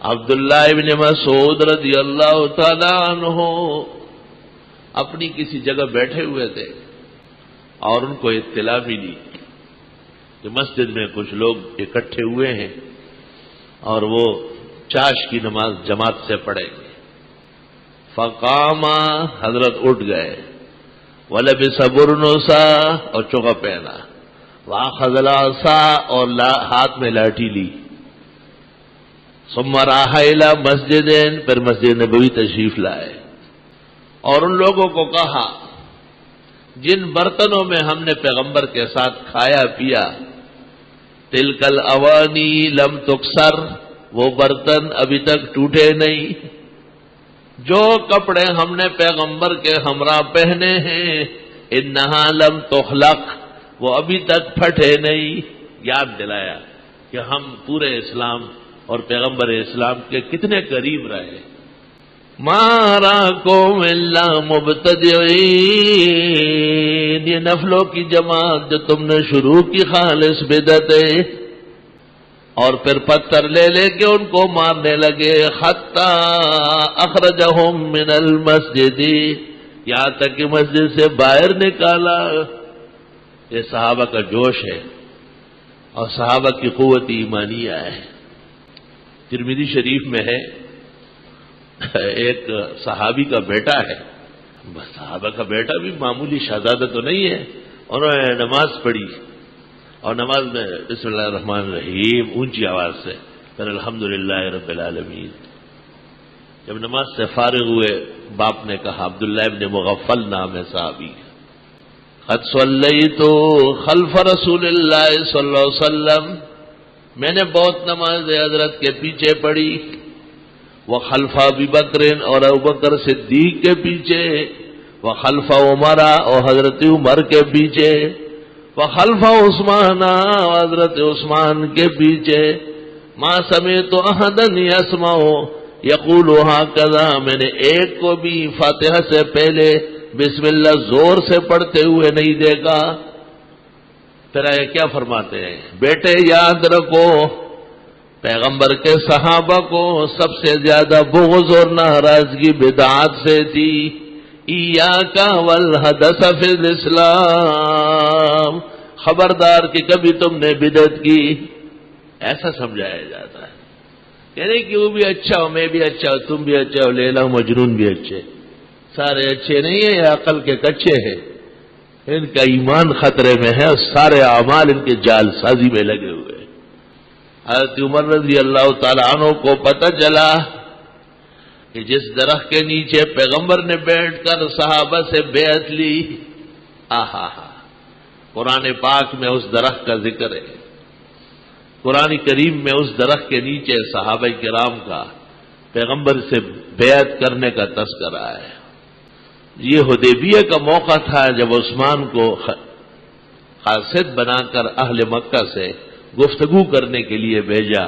عبداللہ ابن مسعود رضی اللہ تعالی عنہ اپنی کسی جگہ بیٹھے ہوئے تھے اور ان کو اطلاع ملی کہ مسجد میں کچھ لوگ اکٹھے ہوئے ہیں اور وہ چاش کی نماز جماعت سے پڑھیں گے. فقاما، حضرت اٹھ گئے، ولبس برنوسا، اور چوکا پہنا، واخذ العصا، اور ہاتھ میں لاٹھی لی. ثم راح الى مسجد، پھر مسجد نبوی تشریف لائے اور ان لوگوں کو کہا جن برتنوں میں ہم نے پیغمبر کے ساتھ کھایا پیا، تلک الاوانی لم تکسر، وہ برتن ابھی تک ٹوٹے نہیں، جو کپڑے ہم نے پیغمبر کے ہمراہ پہنے ہیں انہا لم تخلق، وہ ابھی تک پھٹے نہیں. یاد دلایا کہ ہم پورے اسلام اور پیغمبر اسلام کے کتنے قریب رہے. ما راکم الا مبتدعین، یہ نفلوں کی جماعت جو تم نے شروع کی خالص بدعت ہے، اور پھر پتھر لے لے کے ان کو مارنے لگے. حتی اخرجہم من المسجد، یہاں تک کہ مسجد سے باہر نکالا. یہ صحابہ کا جوش ہے اور صحابہ کی قوت ایمانیہ ہے. ترمذی شریف میں ہے ایک صحابی کا بیٹا ہے، صحابہ کا بیٹا بھی معمولی شہزادہ تو نہیں ہے. انہوں نے نماز پڑھی اور نماز میں بسم اللہ الرحمن الرحیم اونچی آواز سے، پھر الحمدللہ رب العالمین. جب نماز سے فارغ ہوئے باپ نے کہا، عبداللہ ابن مغفل نام ہے صحابی، قد صلیت خلف رسول اللہ صلی اللہ علیہ وسلم، میں نے بہت نماز حضرت کے پیچھے پڑھی. وخلف ابی بکر، اور ابوبکر صدیق کے پیچھے. وخلف عمر، اور حضرت عمر کے پیچھے. وخلف عثمان، اور حضرت عثمان کے پیچھے. ما سمعت احدا یسمع یقول هکذا، میں نے ایک کو بھی فاتحہ سے پہلے بسم اللہ زور سے پڑھتے ہوئے نہیں دیکھا. پھر آئے کیا فرماتے ہیں، بیٹے یاد رکھو پیغمبر کے صحابہ کو سب سے زیادہ بغض اور ناراضگی بدعات سے تھی. ایاک والحدث فی الاسلام، خبردار کہ کبھی تم نے بدعت کی. ایسا سمجھایا جاتا ہے، یعنی کہ وہ بھی اچھا ہو، میں بھی اچھا ہو، تم بھی اچھا ہو، لیلا مجنون بھی اچھے. سارے اچھے نہیں ہیں، یہ عقل کے کچے ہیں، ان کا ایمان خطرے میں ہے اور سارے اعمال ان کے جال سازی میں لگے ہوئے. حضرت عمر رضی اللہ تعالی عنہ کو پتہ چلا کہ جس درخت کے نیچے پیغمبر نے بیٹھ کر صحابہ سے بیعت لی، قرآن پاک میں اس درخت کا ذکر ہے، قرآن کریم میں اس درخت کے نیچے صحابہ کرام کا پیغمبر سے بیعت کرنے کا تذکرہ ہے. یہ حدیبیہ کا موقع تھا جب عثمان کو قاصد بنا کر اہل مکہ سے گفتگو کرنے کے لیے بھیجا،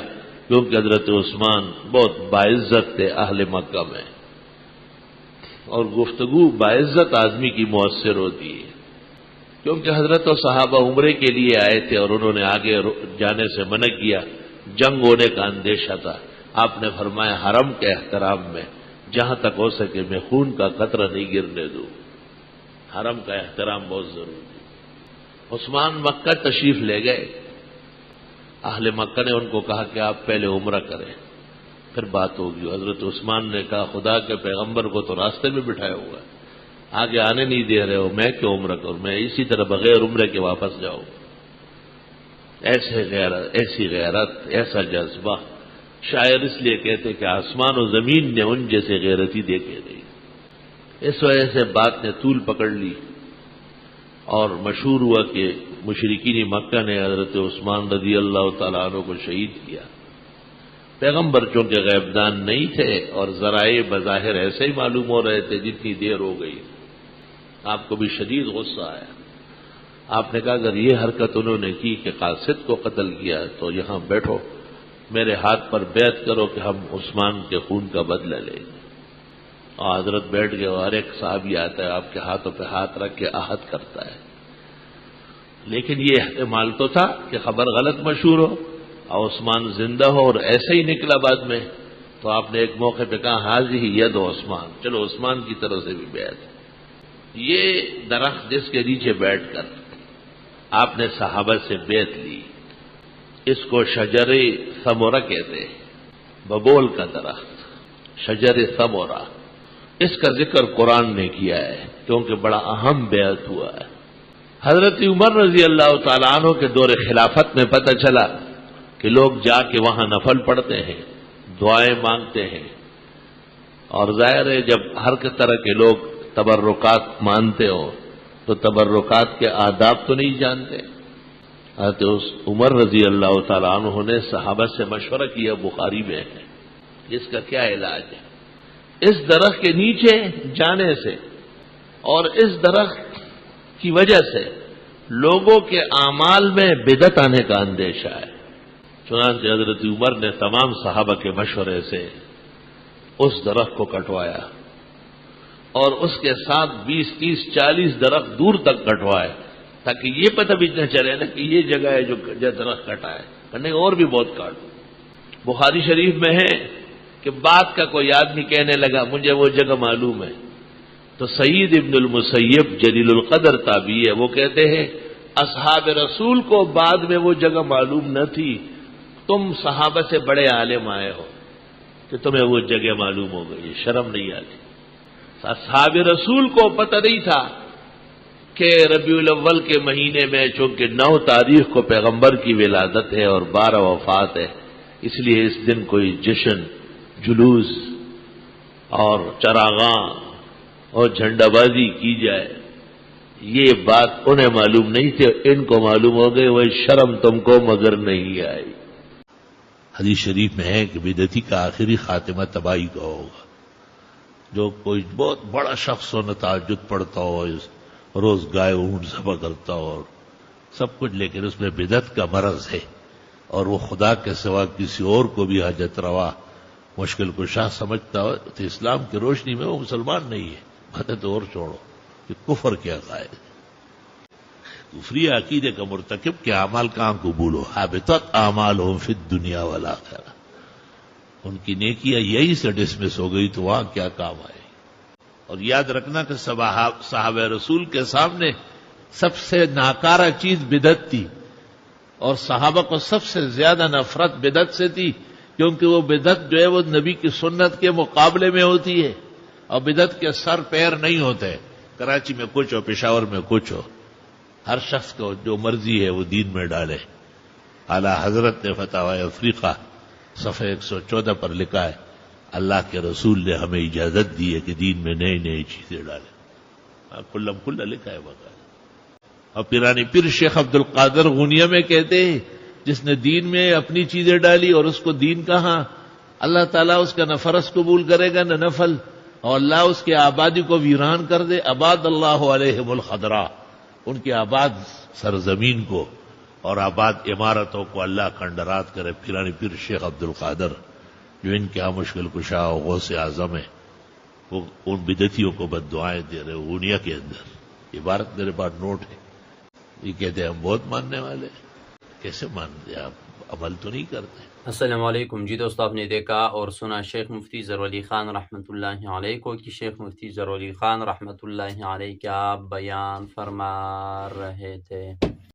کیونکہ حضرت عثمان بہت باعزت تھے اہل مکہ میں، اور گفتگو باعزت آدمی کی مؤثر ہوتی ہے. کیونکہ حضرت و صحابہ عمرے کے لیے آئے تھے اور انہوں نے آگے جانے سے منع کیا، جنگ ہونے کا اندیشہ تھا. آپ نے فرمایا حرم کے احترام میں جہاں تک ہو سکے میں خون کا قطرہ نہیں گرنے دوں، حرم کا احترام بہت ضروری ہے. عثمان مکہ تشریف لے گئے، اہل مکہ نے ان کو کہا کہ آپ پہلے عمرہ کریں پھر بات ہوگی. حضرت عثمان نے کہا خدا کے پیغمبر کو تو راستے میں بٹھایا ہوا ہے، آگے آنے نہیں دے رہے ہو، میں کیوں عمرہ کروں، میں اسی طرح بغیر عمرے کے واپس جاؤں. ایسی غیرت، ایسا جذبہ، شاعر اس لیے کہتے کہ آسمان و زمین نے ان جیسے غیرتی دیکھے نہیں. اس وجہ سے بات نے طول پکڑ لی اور مشہور ہوا کہ مشرکین مکہ نے حضرت عثمان رضی اللہ تعالیٰ عنہ کو شہید کیا. پیغمبر چونکہ غیبدان نہیں تھے اور ذرائع بظاہر ایسے ہی معلوم ہو رہے تھے، جتنی دیر ہو گئی آپ کو بھی شدید غصہ آیا. آپ نے کہا اگر یہ حرکت انہوں نے کی کہ قاصد کو قتل کیا تو یہاں بیٹھو، میرے ہاتھ پر بیعت کرو کہ ہم عثمان کے خون کا بدلہ لیں گے. اور حضرت بیٹھ گئے اور ایک صحابی آتا ہے آپ کے ہاتھوں پہ ہاتھ رکھ کے عہد کرتا ہے. لیکن یہ احتمال تو تھا کہ خبر غلط مشہور ہو اور عثمان زندہ ہو، اور ایسے ہی نکلا بعد میں تو آپ نے ایک موقع پہ کہا حاضی ید عثمان، چلو عثمان کی طرف سے بھی بیعت۔ یہ درخت جس کے نیچے بیٹھ کر آپ نے صحابہ سے بیعت لی، اس کو شجر ثمورہ کہتے ہیں، ببول کا درخت، شجر ثمورہ۔ اس کا ذکر قرآن نے کیا ہے کیونکہ بڑا اہم بیعت ہوا ہے۔ حضرت عمر رضی اللہ تعالیٰ عنہ کے دور خلافت میں پتہ چلا کہ لوگ جا کے وہاں نفل پڑھتے ہیں، دعائیں مانگتے ہیں، اور ظاہر ہے جب ہر طرح کے لوگ تبرکات مانتے ہو تو تبرکات کے آداب تو نہیں جانتے۔ حضرت عمر رضی اللہ تعالیٰ عنہ نے صحابہ سے مشورہ کیا، بخاری میں ہے، اس کا کیا علاج ہے؟ اس درخت کے نیچے جانے سے اور اس درخت کی وجہ سے لوگوں کے اعمال میں بدعت آنے کا اندیشہ ہے۔ چنانچہ حضرت عمر نے تمام صحابہ کے مشورے سے اس درخت کو کٹوایا اور اس کے ساتھ 20، 30، 40 درخت دور تک کٹوائے تاکہ یہ پتہ بھی نہ چلے نا کہ یہ جگہ ہے جو درخت کٹا ہے، کرنے اور بھی بہت کاٹو۔ بخاری شریف میں ہے کہ بعد کا کوئی آدمی کہنے لگا مجھے وہ جگہ معلوم ہے، تو سعید ابن المسیب جلیل القدر تابعی ہے، وہ کہتے ہیں اصحاب رسول کو بعد میں وہ جگہ معلوم نہ تھی، تم صحابہ سے بڑے عالم آئے ہو کہ تمہیں وہ جگہ معلوم ہو گئی، شرم نہیں آتی۔ اصحاب رسول کو پتہ نہیں تھا کہ ربیع الاول کے مہینے میں چونکہ 9 تاریخ کو پیغمبر کی ولادت ہے اور 12 وفات ہے، اس لیے اس دن کوئی جشن، جلوس اور چراغاں اور جھنڈا بازی کی جائے، یہ بات انہیں معلوم نہیں تھی، ان کو معلوم ہو گئی، وہ شرم تم کو مگر نہیں آئی۔ حدیث شریف میں ہے کہ بدعتی کا آخری خاتمہ تباہی کا ہوگا۔ جو کوئی بہت بڑا شخص ہو، نہ تہجد پڑھتا ہو، روز گائے اونٹ ذبح کرتا ہو اور سب کچھ، لیکن اس میں بدعت کا مرض ہے اور وہ خدا کے سوا کسی اور کو بھی حاجت روا، مشکل کشا سمجھتا ہو تو اسلام کی روشنی میں وہ مسلمان نہیں ہے۔ باتیں تو اور چھوڑو کہ کفر کیا قائد ہے، کفری عقیدے کا مرتکب کے اعمال کہاں قبول ہو؟ حابطت اعمالہم فی الدنیا والآخرہ، ان کی نیکیاں یہی سے ڈسمس ہو گئی تو وہاں کیا کام آئے؟ اور یاد رکھنا کہ صحابہ رسول کے سامنے سب سے ناکارہ چیز بدعت تھی، اور صحابہ کو سب سے زیادہ نفرت بدعت سے تھی، کیونکہ وہ بدعت جو ہے وہ نبی کی سنت کے مقابلے میں ہوتی ہے، اور بدعت کے سر پیر نہیں ہوتے، کراچی میں کچھ ہو، پشاور میں کچھ ہو، ہر شخص کو جو مرضی ہے وہ دین میں ڈالے۔ اعلی حضرت نے فتاوی افریقہ صفحہ 114 پر لکھا ہے اللہ کے رسول نے ہمیں اجازت دی ہے کہ دین میں نئی نئی چیزیں ڈالیں، کلم کھلا لکھا ہے باقاعدہ۔ اور پیرانی پیر شیخ عبد القادر غونیہ میں کہتے ہیں جس نے دین میں اپنی چیزیں ڈالی اور اس کو دین کہاں، اللہ تعالیٰ اس کا نہ فرض قبول کرے گا نہ نفل، اور اللہ اس کی آبادی کو ویران کر دے۔ آباد اللہ علیہم الخضراء، ان کی آباد سرزمین کو اور آباد عمارتوں کو اللہ کھنڈرات کرے۔ پیرانی پیر شیخ عبد القادر جو ان کے ہاں مشکل کشا و غوث اعظم ہے، وہ ان بدعتیوں کو بد دعائیں دے رہے غونیہ کے اندر۔ عبارت میرے پاس نوٹ ہے، یہ کہتے ہیں ہم بہت ماننے والے ہیں۔ کیسے مانتے آپ؟ عمل تو نہیں کرتے۔ السلام علیکم جی دوستو، آپ نے دیکھا اور سنا شیخ مفتی ظہور علی خان رحمۃ اللہ علیہ کو کہ شیخ مفتی ظہور علی خان رحمۃ اللہ علیہ کیا بیان فرما رہے تھے۔